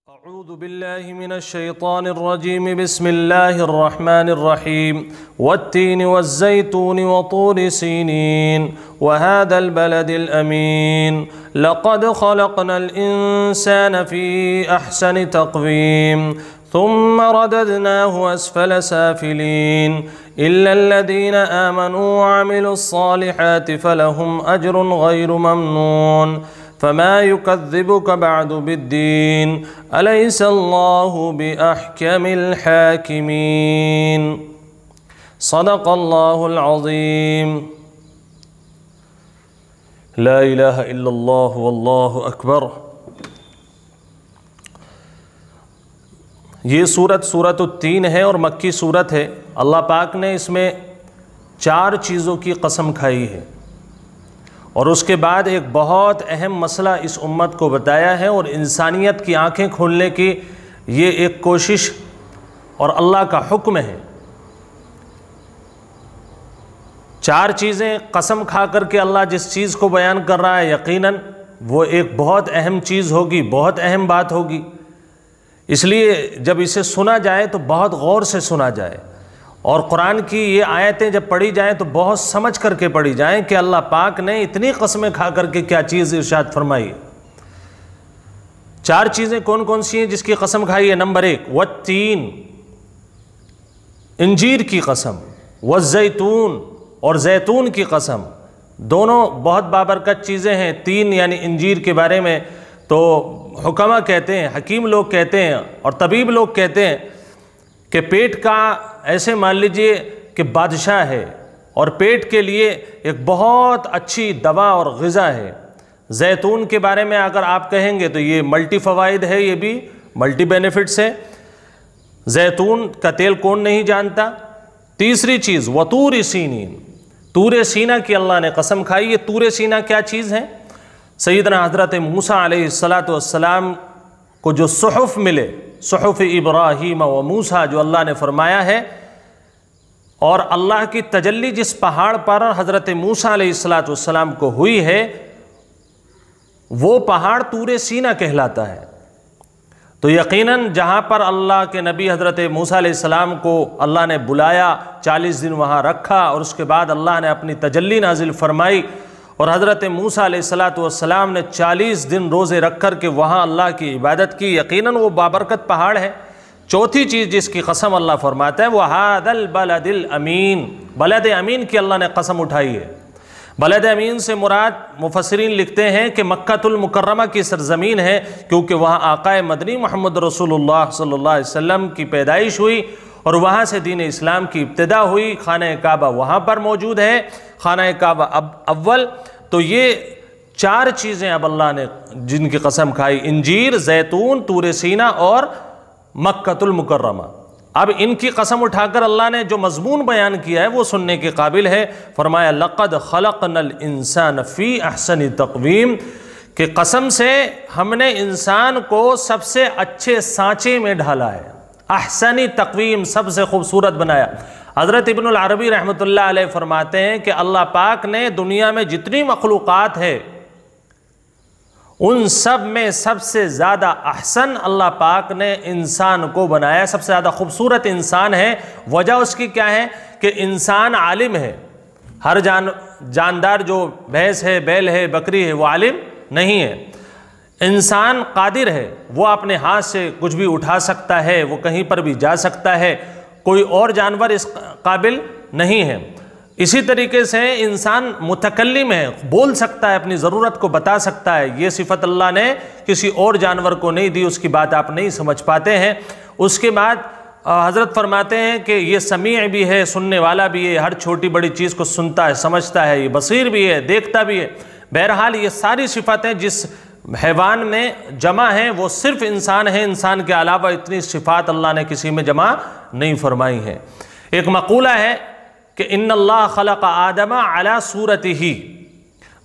अऊज़ु बिल्लाहि मिनश्शैतानिर्रजीम बिस्मिल्लाहिर्रहमानिर्रहीम वत्तीनि वज़्ज़ैतूनि वतूरि सीनीन वहाज़ल बलदिल अमीन लक़द ख़लक़नल इंसान फ़ी अहसनि तक़वीम थुम्मा रददनाहु अस्फ़ल साफ़िलीन इल्लल्लज़ीना आमनू व अमिलुस्सालिहाति फ़लहुम अज्रुन ग़ैरु ममनून फ़मा युकज़्ज़िबुक बअदु बिद्दीन अलैहिस्सलाहु बिअहकमिल हाकिमीन सदक़ल्लाहुल अज़ीम। ला इलाहा इल्लल्लाह वल्लाहु अकबर। ये सूरत-उत-तीन है और मक्की सूरत है। अल्लाह पाक ने इसमें 4 चीज़ों की कसम खाई है और उसके बाद एक बहुत अहम मसला इस उम्मत को बताया है और इंसानियत की आंखें खोलने की ये एक कोशिश और अल्लाह का हुक्म है। 4 चीज़ें कसम खा कर के अल्लाह जिस चीज़ को बयान कर रहा है यकीनन वो एक बहुत अहम चीज़ होगी, बहुत अहम बात होगी। इसलिए जब इसे सुना जाए तो बहुत गौर से सुना जाए और कुरान की ये आयतें जब पढ़ी जाएं तो बहुत समझ करके पढ़ी जाएं कि अल्लाह पाक ने इतनी कसमें खा करके क्या चीज़ इरशाद फरमाई। 4 चीज़ें कौन कौन सी हैं जिसकी कसम खाई है? नंबर 1 वत्तीन, इंजीर की कसम, वज़्ज़ैतून और जैतून की कसम। दोनों बहुत बाबरकत चीज़ें हैं। तीन यानी इंजीर के बारे में तो हुक्मा कहते हैं, हकीम लोग कहते हैं और तबीब लोग कहते हैं कि पेट का ऐसे मान लीजिए कि बादशाह है और पेट के लिए एक बहुत अच्छी दवा और ग़िज़ा है। जैतून के बारे में अगर आप कहेंगे तो ये मल्टी फ़वाइद है, ये भी मल्टी बेनिफिट्स है। जैतून का तेल कौन नहीं जानता। तीसरी चीज़ वतूर सीनीन, तूर सीना की अल्लाह ने कसम खाई। ये तूर सीना क्या चीज़ है? सैयदना हज़रत मूसा अलैहिस्सलातु वस्सलाम को जो सुहुफ़ मिले, सुहुफ़ इब्राहीम व मूसा, जो अल्लाह ने फरमाया है, और अल्लाह की तजल्ली जिस पहाड़ पर हज़रत मूसा अलैहिस्सलातु वस्सलाम को हुई है वो पहाड़ तूर सीना कहलाता है। तो यकीनन जहाँ पर अल्लाह के नबी हज़रत मूसा अलैहिस्सलाम को अल्लाह ने बुलाया, 40 दिन वहाँ रखा और उसके बाद अल्लाह ने अपनी तजल्ली नाजिल फरमाई और हज़रत मूसा अलैहिस्सलातु वस्सलाम ने 40 दिन रोज़े रख कर के वहाँ अल्लाह की इबादत की। यकीनन वो बाबरकत पहाड़ है। चौथी चीज़ जिसकी कसम अल्लाह फरमाता है वह हादल बलदिल अमीन, बलद अमीन की अल्लाह ने कसम उठाई है। बलद अमीन से मुराद मुफस्सिरीन लिखते हैं कि मक्कातुल मुकर्रमा की सरज़मीन है, क्योंकि वहाँ आक़ाए मदनी मोहम्मद रसूलुल्लाह सल्लल्लाहु अलैहि वसल्लम की पैदाइश हुई और वहाँ से दीन इस्लाम की इब्तिदा हुई। खाना काबा वहाँ पर मौजूद है, खाना काबा अव्वल। तो ये 4 चीज़ें अब अल्लाह ने जिनकी कसम खाई, इंजीर, जैतून, तूर सीना और मक्कातुल मुकर्रमा। अब इनकी कसम उठाकर अल्लाह ने जो मज़मून बयान किया है वो सुनने के काबिल है। फरमाया लक़द ख़लक़नल इंसान फ़ी अहसनि तक़वीम, कि कसम से हमने इंसान को सबसे अच्छे सांचे में ढाला है। अहसनी तक़वीम, सबसे खूबसूरत बनाया। हज़रत इब्नुल अरबी रहमतुल्लाह अलैह फरमाते हैं कि अल्लाह पाक ने दुनिया में जितनी मखलूक़ात है उन सब में सबसे ज़्यादा अहसन अल्लाह पाक ने इंसान को बनाया, सबसे ज़्यादा खूबसूरत इंसान है। वजह उसकी क्या है कि इंसान आलिम है। हर जानदार जो भैंस है, बैल है, बकरी है, वो आलिम नहीं है। इंसान कादिर है, वो अपने हाथ से कुछ भी उठा सकता है, वो कहीं पर भी जा सकता है। कोई और जानवर इस काबिल नहीं है। इसी तरीके से इंसान मुतकल्लिम है, बोल सकता है, अपनी ज़रूरत को बता सकता है। ये सिफ़त अल्लाह ने किसी और जानवर को नहीं दी, उसकी बात आप नहीं समझ पाते हैं। उसके बाद हज़रत फरमाते हैं कि ये समीअ भी है, सुनने वाला भी है, हर छोटी बड़ी चीज़ को सुनता है, समझता है। ये बसीर भी है, देखता भी है। बहरहाल ये सारी सिफ़तें जिस हैवान में जमा हैं वो सिर्फ़ इंसान है। इंसान के अलावा इतनी सिफ़ात अल्लाह ने किसी में जमा नहीं फरमाई है। एक मक़ूला है कि इन्नल्लाह खलक़ आदम अला सूरतिही।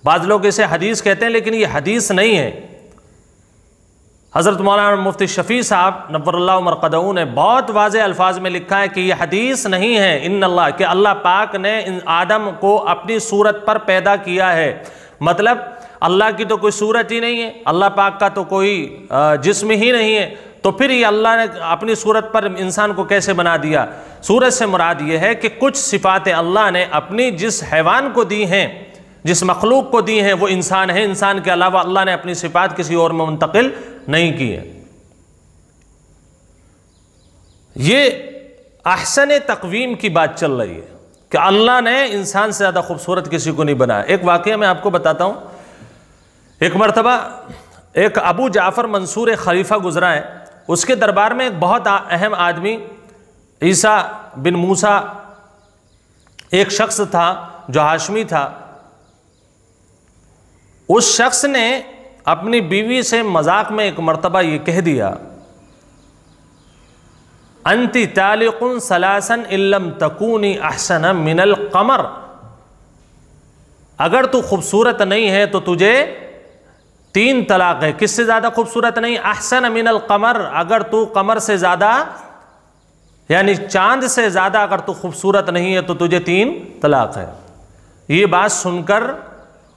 बाज़ लोग इसे हदीस कहते हैं लेकिन ये हदीस नहीं है। हज़रत मौलाना मुफ्ती शफ़ी साहब नव्वरल्लाहु मरक़दहू ने बहुत वाज़ेह अल्फाज में लिखा है कि यह हदीस नहीं है। इन्नल्लाह, कि अल्लाह पाक ने आदम को अपनी सूरत पर पैदा किया है। मतलब अल्लाह की तो कोई सूरत ही नहीं है, अल्लाह पाक का तो कोई जिस्म ही नहीं है, तो फिर ये अल्लाह ने अपनी सूरत पर इंसान को कैसे बना दिया? सूरत से मुराद ये है कि कुछ सिफातें अल्लाह ने अपनी जिस हैवान को दी हैं, जिस मखलूक को दी हैं, वो इंसान है। इंसान के अलावा अल्लाह ने अपनी सिफात किसी और में मुंतकिल नहीं की है। ये अहसन तक़वीम की बात चल रही है कि अल्लाह ने इंसान से ज़्यादा खूबसूरत किसी को नहीं बनाया। एक वाक़या मैं आपको बताता हूँ। एक मरतबा एक अबू जाफ़र मंसूर खलीफा गुजरा है, उसके दरबार में एक बहुत अहम आदमी ईसा बिन मूसा एक शख्स था जो हाशमी था। उस शख्स ने अपनी बीवी से मजाक में एक मरतबा ये कह दिया, अंति तालिकुन सलासन इल्लम तकूनी अहसन मिनल कमर, अगर तू खूबसूरत नहीं है तो तुझे 3 तलाक है। किससे ज़्यादा खूबसूरत नहीं? अहसन मिनल कमर, अगर तू कमर से ज़्यादा यानी चांद से ज़्यादा अगर तू खूबसूरत नहीं है तो तुझे 3 तलाक है। ये बात सुनकर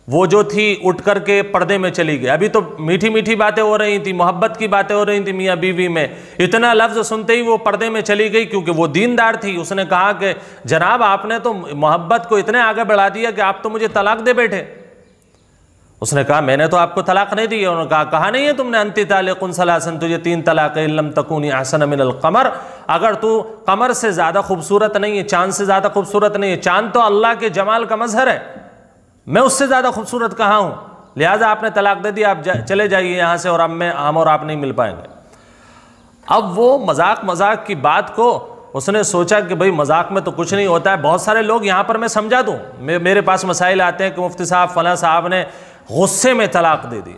वो जो थी उठ कर के पर्दे में चली गई। अभी तो मीठी मीठी बातें हो रही थी, मोहब्बत की बातें हो रही थी मियाँ बीवी में। इतना लफ्ज़ सुनते ही वो पर्दे में चली गई, क्योंकि वो दीनदार थी। उसने कहा कि जनाब आपने तो मोहब्बत को इतने आगे बढ़ा दिया कि आप तो मुझे तलाक दे बैठे। उसने कहा मैंने तो आपको तलाक नहीं दी है। उन्होंने कहा नहीं है तुमने, अंति तालिकुन सलासन, तुझे 3 तलाक इल्लम तकूनी अहसन मिनल कमर, अगर तू कमर से ज़्यादा खूबसूरत नहीं है, चांद से ज़्यादा खूबसूरत नहीं है। चांद तो अल्लाह के जमाल का मजहर है, मैं उससे ज़्यादा खूबसूरत कहाँ हूँ? लिहाजा आपने तलाक दे दी, आप चले जाइए यहाँ से, और हम और आप नहीं मिल पाएंगे। अब वो मजाक की बात को उसने सोचा कि भाई मजाक में तो कुछ नहीं होता है, बहुत सारे लोग यहाँ पर मैं समझा दूँ। मेरे पास मसाइल आते हैं कि मुफ्ती साहब फ़लाँ साहब ने गुस्से में तलाक दे दी,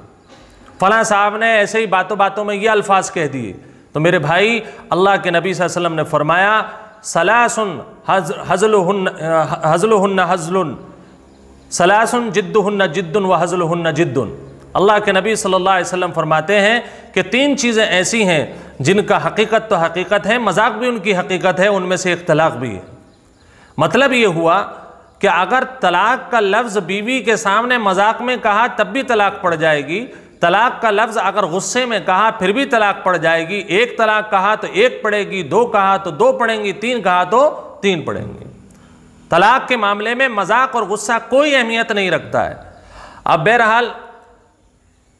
फ़लाँ साहब ने ऐसे ही बातों बातों में ये अल्फाज कह दिए। तो मेरे भाई, अल्लाह के नबी सल्लल्लाहु अलैहि वसल्लम ने फरमाया, सलासुन हज़लुहुन्न हज़लुन, सलासुन जिद्दुहुन्न जिद्दुन व हज़लुहुन्न जिद्दुन। अल्लाह के नबी सल्लल्लाहु अलैहि वसल्लम फरमाते हैं कि 3 चीज़ें ऐसी हैं जिनका हकीकत तो हकीकत है, मजाक भी उनकी हकीकत है, उनमें से एक तलाक भी है। मतलब ये हुआ कि अगर तलाक का लफ्ज़ बीवी के सामने मजाक में कहा तब भी तलाक पड़ जाएगी, तलाक का लफ्ज़ अगर गुस्से में कहा फिर भी तलाक पड़ जाएगी। 1 तलाक कहा तो 1 पड़ेगी, 2 कहा तो 2 पड़ेंगी, 3 कहा तो 3 पड़ेंगी। तलाक के मामले में मजाक और गुस्सा कोई अहमियत नहीं रखता है। अब बहरहाल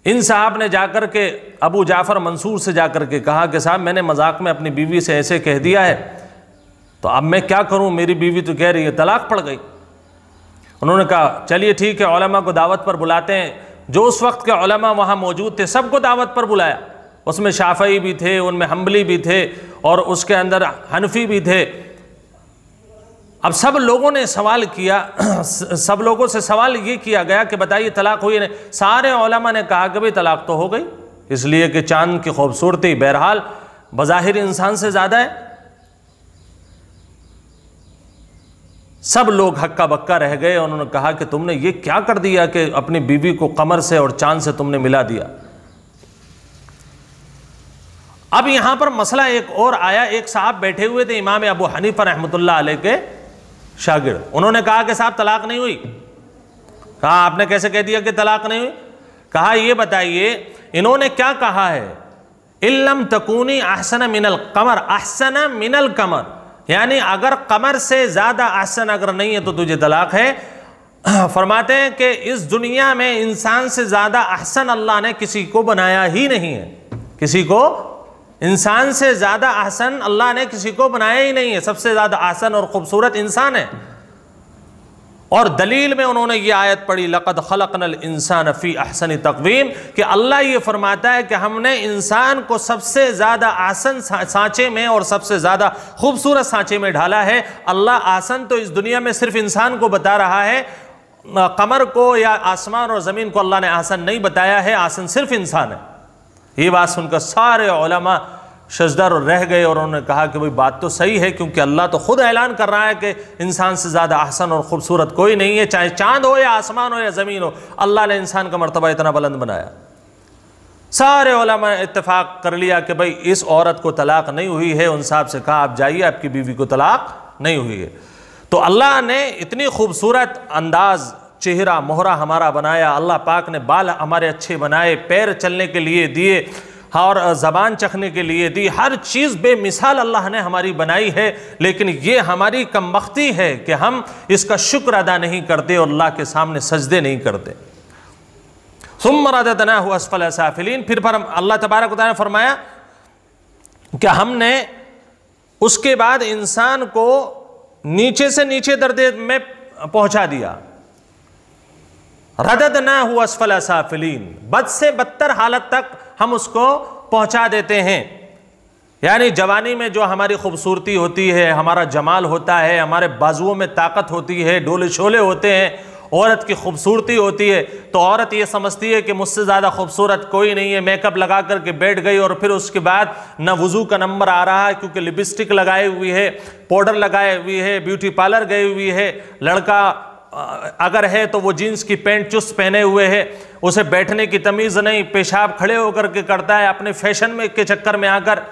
इन साहब ने जाकर के अबू जाफ़र मंसूर से जाकर के कहा कि साहब मैंने मजाक में अपनी बीवी से ऐसे कह दिया है, तो अब मैं क्या करूं, मेरी बीवी तो कह रही है तलाक पड़ गई। उन्होंने कहा चलिए ठीक है, उलमा को दावत पर बुलाते हैं। जो उस वक्त के उलमा वहाँ मौजूद थे सबको दावत पर बुलाया। उसमें शाफ़ई भी थे, उनमें हम्बली भी थे, और उसके अंदर हनफी भी थे। अब सब लोगों ने सवाल किया, सब लोगों से सवाल ये किया गया कि बताइए तलाक हुई नहीं? सारे उलमा ने कहा कि भाई तलाक तो हो गई, इसलिए कि चांद की खूबसूरती बहरहाल बज़ाहिर इंसान से ज़्यादा है। सब लोग हक्का बक्का रह गए। उन्होंने कहा कि तुमने ये क्या कर दिया कि अपनी बीवी को कमर से और चांद से तुमने मिला दिया। अब यहां पर मसला एक और आया। एक साहब बैठे हुए थे, इमाम अबू हनीफा रहमतुल्लाह अलैह के शागिर्द। उन्होंने कहा कि साहब तलाक नहीं हुई। कहा आपने कैसे कह दिया कि तलाक नहीं हुई? कहा ये बताइए इन्होंने क्या कहा है, इल्लम तकूनी अहसन मिनल कमर, अहसन मिनल कमर, यानी अगर कमर से ज़्यादा अहसन अगर नहीं है तो तुझे तलाक है। फरमाते हैं कि इस दुनिया में इंसान से ज़्यादा अहसन अल्लाह ने किसी को बनाया ही नहीं है। किसी को, इंसान से ज़्यादा अहसन अल्लाह ने किसी को बनाया ही नहीं है। सबसे ज़्यादा अहसन और ख़ूबसूरत इंसान है। और दलील में उन्होंने ये आयत पढ़ी, लक़द ख़लक़नल इंसान फ़ी अहसनि तक़वीम, कि अल्लाह ये फरमाता है कि हमने इंसान को सबसे ज़्यादा आसन सांचे में और सबसे ज़्यादा खूबसूरत सांचे में ढाला है। अल्लाह आसन तो इस दुनिया में सिर्फ इंसान को बता रहा है, कमर को या आसमान और ज़मीन को अल्लाह ने आसन नहीं बताया है, आसन सिर्फ इंसान है। ये बात सुनकर सारे उलमा सजदा रह गए और उन्होंने कहा कि भाई बात तो सही है, क्योंकि अल्लाह तो खुद ऐलान कर रहा है कि इंसान से ज़्यादा अहसन और ख़ूबसूरत कोई नहीं है, चाहे चांद हो या आसमान हो या ज़मीन हो, अल्लाह ने इंसान का मर्तबा इतना बुलंद बनाया। सारे उलमा ने इत्तेफाक कर लिया कि भाई इस औरत को तलाक नहीं हुई है। उन साहब से कहा आप जाइए, आपकी बीवी को तलाक नहीं हुई है। तो अल्लाह ने इतनी खूबसूरत अंदाज, चेहरा, मोहरा हमारा बनाया। अल्लाह पाक ने बाल हमारे अच्छे बनाए, पैर चलने के लिए दिए, हाँ, और ज़बान चखने के लिए दी। हर चीज़ बेमिसाल अल्लाह ने हमारी बनाई है, लेकिन ये हमारी कमबख्ती है कि हम इसका शुक्र अदा नहीं करते और अल्लाह के सामने सजदे नहीं करते। सुम्मा रददनाहु अस्फला साफिलीन, फिर अल्लाह तबारक व तआला ने फरमाया कि हमने उसके बाद इंसान को नीचे से नीचे दर्जे में पहुंचा दिया। रददनाहु अस्फला साफिलीन, बद से बदतर हालत तक हम उसको पहुंचा देते हैं। यानी जवानी में जो हमारी खूबसूरती होती है, हमारा जमाल होता है, हमारे बाजुओं में ताकत होती है, डोले शोले होते हैं, औरत की खूबसूरती होती है, तो औरत ये समझती है कि मुझसे ज़्यादा खूबसूरत कोई नहीं है, मेकअप लगा करके बैठ गई और फिर उसके बाद न वज़ू का नंबर आ रहा है क्योंकि लिपस्टिक लगाई हुई है, पाउडर लगाए हुई है, ब्यूटी पार्लर गई हुई है। लड़का अगर है तो वो जीन्स की पैंट चुस्त पहने हुए है, उसे बैठने की तमीज़ नहीं, पेशाब खड़े होकर के करता है अपने फैशन में के चक्कर में आकर।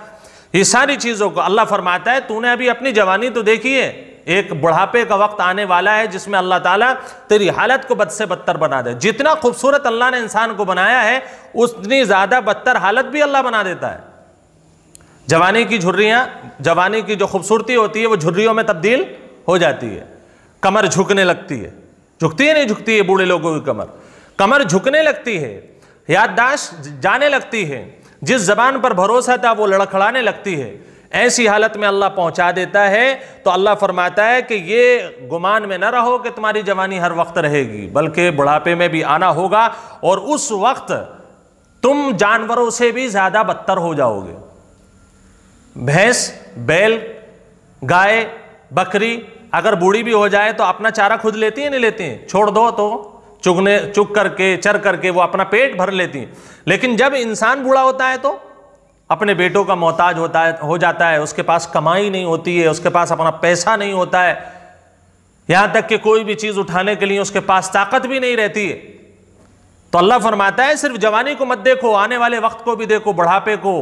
ये सारी चीज़ों को अल्लाह फरमाता है तूने अभी अपनी जवानी तो देखी है, एक बुढ़ापे का वक्त आने वाला है जिसमें अल्लाह ताला तेरी हालत को बद से बदतर बना दे। जितना खूबसूरत अल्लाह ने इंसान को बनाया है उतनी ज़्यादा बदतर हालत भी अल्लाह बना देता है। जवानी की झुर्रियाँ, जवानी की जो खूबसूरती होती है वो झुर्रियों में तब्दील हो जाती है। कमर झुकने लगती है, झुकती है नहीं झुकती है बूढ़े लोगों की कमर, कमर झुकने लगती है, याददाश्त जाने लगती है, जिस जबान पर भरोसा था वो लड़खड़ाने लगती है। ऐसी हालत में अल्लाह पहुंचा देता है। तो अल्लाह फरमाता है कि ये गुमान में न रहो कि तुम्हारी जवानी हर वक्त रहेगी, बल्कि बुढ़ापे में भी आना होगा और उस वक्त तुम जानवरों से भी ज्यादा बदतर हो जाओगे। भैंस, बैल, गाय, बकरी अगर बूढ़ी भी हो जाए तो अपना चारा खुद लेती है नहीं लेती है? छोड़ दो तो चुग करके चर करके वो अपना पेट भर लेती हैं। लेकिन जब इंसान बूढ़ा होता है तो अपने बेटों का मोहताज हो जाता है, उसके पास कमाई नहीं होती है, उसके पास अपना पैसा नहीं होता है, यहां तक कि कोई भी चीज उठाने के लिए उसके पास ताकत भी नहीं रहती है। तो अल्लाह फरमाता है सिर्फ जवानी को मत देखो, आने वाले वक्त को भी देखो, बुढ़ापे को।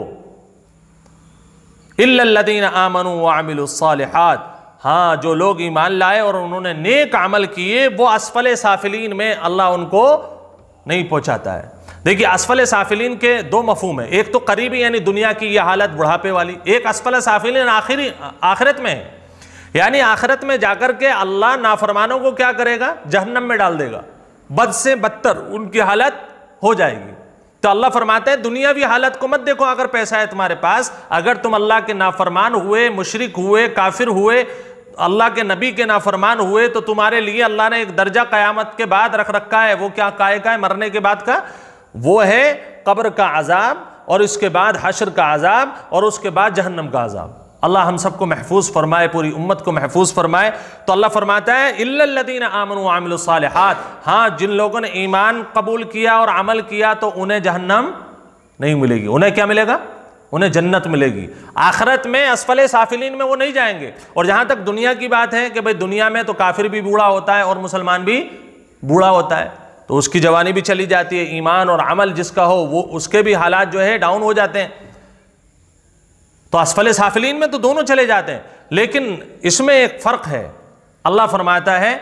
इल्लल्लज़ीना आमनू व अमिलुस्सालिहात, हाँ, जो लोग ईमान लाए और उन्होंने नेक अमल किए वो अस्फले साफिलीन में अल्लाह उनको नहीं पहुंचाता है। देखिए, अस्फले साफिलीन के दो मफहूम है। एक तो करीबी यानी दुनिया की यह हालत बुढ़ापे वाली, एक अस्फले साफिलीन आखिरत में है, यानी आखिरत में जाकर के अल्लाह नाफरमानों को क्या करेगा? जहन्नम में डाल देगा, बद से बदतर उनकी हालत हो जाएगी। तो अल्लाह फरमाता है दुनियावी हालत को मत देखो। अगर पैसा है तुम्हारे पास, अगर तुम अल्लाह के नाफरमान हुए, मुशरिक हुए, काफिर हुए, अल्लाह के नबी के नाफरमान हुए, तो तुम्हारे लिए अल्लाह ने एक दर्जा कयामत के बाद रख रखा है। वो क्या काय का है? मरने के बाद का, वो है कब्र का अजाब और इसके बाद हश्र का अजाब और उसके बाद जहन्नम का अजाब। अल्लाह हम सबको महफूज फरमाए, पूरी उम्मत को महफूज फरमाए। तो अल्लाह फरमाता है इल्लल्लज़ीना आमनू व अमिलुस्सालिहात, हाँ, जिन लोगों ने ईमान कबूल किया और अमल किया तो उन्हें जहन्नम नहीं मिलेगी। उन्हें क्या मिलेगा? उन्हें जन्नत मिलेगी। आखिरत में अस्फले साफिलीन में वो नहीं जाएंगे। और जहां तक दुनिया की बात है कि भाई दुनिया में तो काफिर भी बूढ़ा होता है और मुसलमान भी बूढ़ा होता है, तो उसकी जवानी भी चली जाती है। ईमान और अमल जिसका हो वो उसके भी हालात जो है डाउन हो जाते हैं। तो अस्फले साफिलीन में तो दोनों चले जाते हैं, लेकिन इसमें एक फर्क है। अल्लाह फरमाता है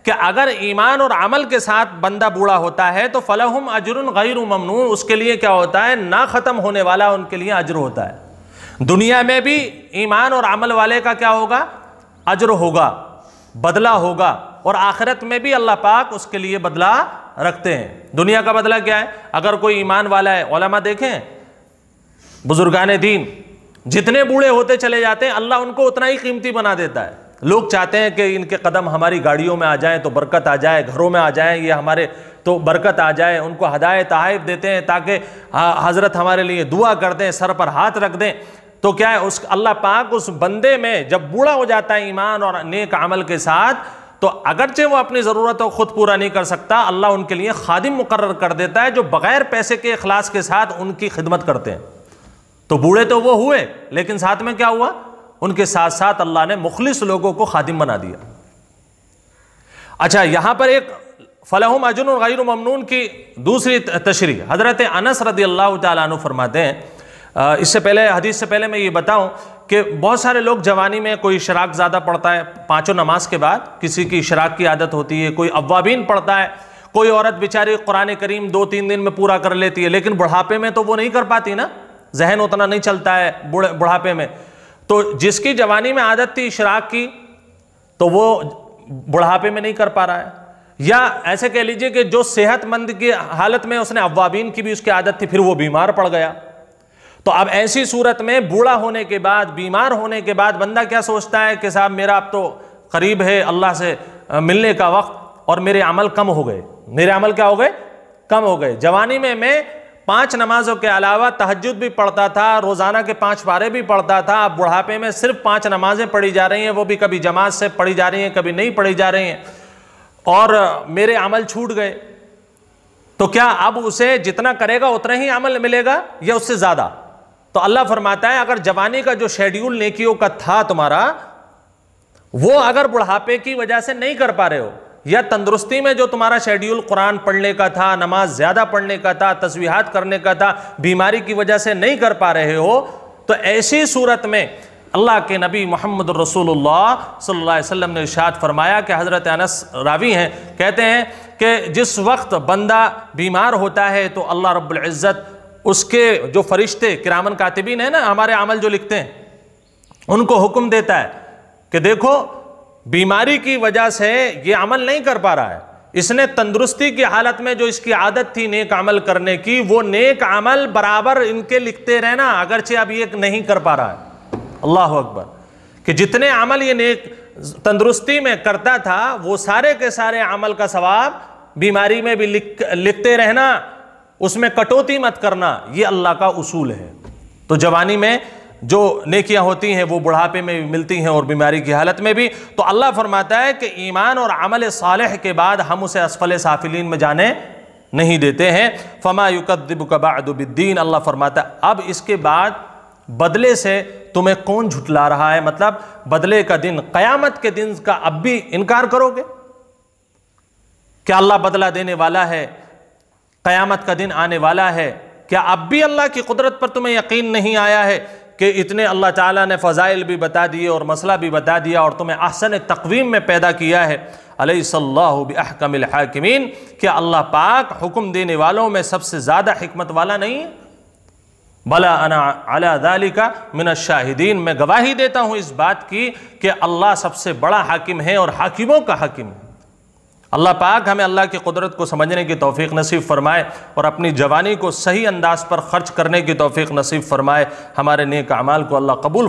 कि अगर ईमान और अमल के साथ बंदा बूढ़ा होता है तो फलहुम अजरुन गैरु ममनून, उसके लिए क्या होता है? ना खत्म होने वाला उनके लिए अजर होता है। दुनिया में भी ईमान और अमल वाले का क्या होगा? अजर होगा, बदला होगा, और आखिरत में भी अल्लाह पाक उसके लिए बदला रखते हैं। दुनिया का बदला क्या है? अगर कोई ईमान वाला है, उलमा देखें, बुजुर्गान दीन जितने बूढ़े होते चले जाते हैं अल्लाह उनको उतना ही कीमती बना देता है। लोग चाहते हैं कि इनके कदम हमारी गाड़ियों में आ जाएं तो बरकत आ जाए, घरों में आ जाएं ये हमारे तो बरकत आ जाए, उनको हदायत तहाइफ देते हैं ताकि हजरत हमारे लिए दुआ कर दें, सर पर हाथ रख दें। तो क्या है, उस अल्लाह पाक उस बंदे में जब बूढ़ा हो जाता है ईमान और नेक अमल के साथ, तो अगरचे वो अपनी ज़रूरतों को खुद पूरा नहीं कर सकता, अल्लाह उनके लिए खादिम मुकर्रर कर देता है जो बगैर पैसे के इखलास के साथ उनकी खिदमत करते हैं। तो बूढ़े तो वो हुए, लेकिन साथ में क्या हुआ? उनके साथ साथ अल्लाह ने मुखलिस लोगों को खादिम बना दिया। अच्छा, यहां पर एक फलहुम अजरुन गैरु ममनून की दूसरी तशरीह हजरत अनस रदियल्लाहु ताला अन्हु फरमाते हैं। इससे पहले, हदीस से पहले मैं ये बताऊं कि बहुत सारे लोग जवानी में कोई इशराक ज़्यादा पढ़ता है, पाँचों नमाज के बाद किसी की इशराक की आदत होती है, कोई अव्वाबीन पढ़ता है, कोई औरत बेचारी कुरान करीम 2-3 दिन में पूरा कर लेती है, लेकिन बुढ़ापे में तो वो नहीं कर पाती ना। जहन उतना नहीं चलता है बुढ़ापे में। तो जिसकी जवानी में आदत थी इशराक की, तो वो बुढ़ापे में नहीं कर पा रहा है। या ऐसे कह लीजिए कि जो सेहतमंद की हालत में उसने अव्वाबीन की भी उसकी आदत थी, फिर वो बीमार पड़ गया। तो अब ऐसी सूरत में बूढ़ा होने के बाद, बीमार होने के बाद बंदा क्या सोचता है कि साहब मेरा अब तो करीब है अल्लाह से मिलने का वक्त, और मेरे अमल कम हो गए। मेरे अमल क्या हो गए? कम हो गए। जवानी में मैं 5 नमाजों के अलावा तहज्जुद भी पढ़ता था, रोजाना के 5 पारे भी पढ़ता था। अब बुढ़ापे में सिर्फ 5 नमाजें पढ़ी जा रही हैं, वो भी कभी जमात से पढ़ी जा रही हैं, कभी नहीं पढ़ी जा रही हैं, और मेरे अमल छूट गए। तो क्या अब उसे जितना करेगा उतना ही अमल मिलेगा या उससे ज्यादा? तो अल्लाह फरमाता है अगर जवानी का जो शेड्यूल नेकियों का था तुम्हारा, वो अगर बुढ़ापे की वजह से नहीं कर पा रहे हो, या तंदुरुस्ती में जो तुम्हारा शेड्यूल कुरान पढ़ने का था, नमाज ज्यादा पढ़ने का था, तस्बीहात करने का था, बीमारी की वजह से नहीं कर पा रहे हो, तो ऐसी सूरत में अल्लाह के नबी मोहम्मद रसूलुल्लाह सल्लल्लाहु अलैहि वसल्लम ने इरशाद फरमाया कि हज़रत अनस रावी हैं, कहते हैं कि जिस वक्त बंदा बीमार होता है तो अल्लाह रब्बुल इज़्ज़त उसके जो फरिश्ते किरामन कातिबीन है ना, हमारे अमल जो लिखते हैं, उनको हुक्म देता है कि देखो बीमारी की वजह से ये अमल नहीं कर पा रहा है, इसने तंदुरुस्ती की हालत में जो इसकी आदत थी नेक अमल करने की, वो नेक अमल बराबर इनके लिखते रहना, अगरचे अब ये नहीं कर पा रहा है। अल्लाह अकबर, कि जितने अमल ये नेक तंदुरुस्ती में करता था वो सारे के सारे अमल का सवाब बीमारी में भी लिखते रहना, उसमें कटौती मत करना, ये अल्लाह का उसूल है। तो जवानी में जो नेकियां होती हैं वो बुढ़ापे में भी मिलती हैं और बीमारी की हालत में भी। तो अल्लाह फरमाता है कि ईमान और अमल सालेह के बाद हम उसे असफल साफिलीन में जाने नहीं देते हैं। फमा युकद्दिबुका बअदु बिद्दीन, अल्लाह फरमाता है अब इसके बाद बदले से तुम्हें कौन झुटला रहा है, मतलब बदले का दिन, कयामत के दिन का अब भी इनकार करोगे? क्या अल्लाह बदला देने वाला है? कयामत का दिन आने वाला है, क्या अब भी अल्लाह की कुदरत पर तुम्हें यकीन नहीं आया है कि इतने अल्लाह ताला ने फ़ज़ाइल भी बता दिए और मसला भी बता दिया और तुम्हें अहसन तक़वीम में पैदा किया है। अलैहिस्सल्लाहु बिअहकमिल हाकिमीन, क्या अल्लाह पाक हुक्म देने वालों में सबसे ज़्यादा हिकमत वाला नहीं है? बला अना अला ज़ालिका मिनश शाहिदीन, मैं गवाही देता हूँ इस बात की कि अल्लाह सबसे बड़ा हाकिम है और हाकिमों का हाकिम है। अल्लाह पाक हमें अल्लाह की कुदरत को समझने की तौफीक नसीब फरमाए और अपनी जवानी को सही अंदाज पर खर्च करने की तौफीक नसीब फरमाए। हमारे नेक अमाल को अल्लाह कबूल